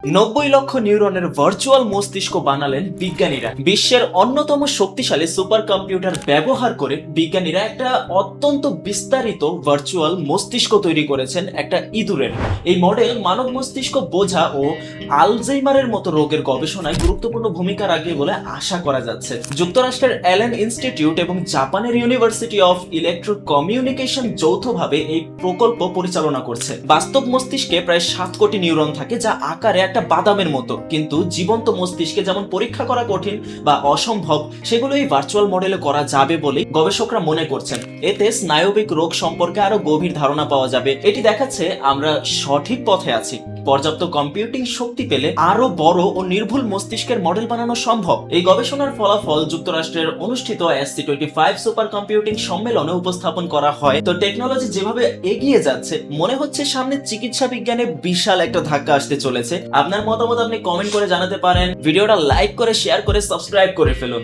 90 লক্ষ নিউরনের ভার্চুয়াল মস্তিষ্ক বানালেন বিজ্ঞানীরা। বিশ্বের অন্যতম শক্তিশালী সুপার কম্পিউটার ব্যবহার করে বিজ্ঞানীরা একটা অত্যন্ত বিস্তারিত ভার্চুয়াল মস্তিষ্ক তৈরি করেছেন একটা ইঁদুরের। এই মডেল মানব মস্তিষ্ক বোঝা ও আলজাইমারের মতো রোগের গবেষণায় গুরুত্বপূর্ণ ভূমিকা রাখবে বলে আশা করা যাচ্ছে। যুক্তরাষ্ট্রের অ্যালেন ইনস্টিটিউট এবং জাপানের ইউনিভার্সিটি অফ ইলেকট্রো কমিউনিকেশন যৌথভাবে এই প্রকল্প পরিচালনা করছে। বাস্তব মস্তিষ্কে প্রায় 7 কোটি নিউরন থাকে, যা আকারে একটা বাদামের মতো, কিন্তু জীবন্ত মস্তিষ্কে যেমন পরীক্ষা করা কঠিন বা অসম্ভব, সেগুলো এই ভার্চুয়াল মডেলে করা যাবে বলে গবেষকরা মনে করছেন। এতে স্নায়বিক রোগ সম্পর্কে আরো গভীর ধারণা পাওয়া যাবে। এটি দেখাচ্ছে আমরা সঠিক পথে আছি। পর্যাপ্ত কম্পিউটিং শক্তি পেলে আরো বড় ও নির্ভুল মস্তিষ্কের মডেল বানানো সম্ভব। এই গবেষণার ফলাফল যুক্তরাষ্ট্রের অনুষ্ঠিত SC25 সুপার কম্পিউটিং সম্মেলনে উপস্থাপন করা হয়। তো টেকনোলজি যেভাবে এগিয়ে যাচ্ছে, মনে হচ্ছে সামনে চিকিৎসা বিজ্ঞানে বিশাল একটা ধাক্কা আসতে চলেছে। আপনার মতামত আপনি কমেন্ট করে জানাতে পারেন। ভিডিওটা লাইক করে, শেয়ার করে, সাবস্ক্রাইব করে ফেলুন।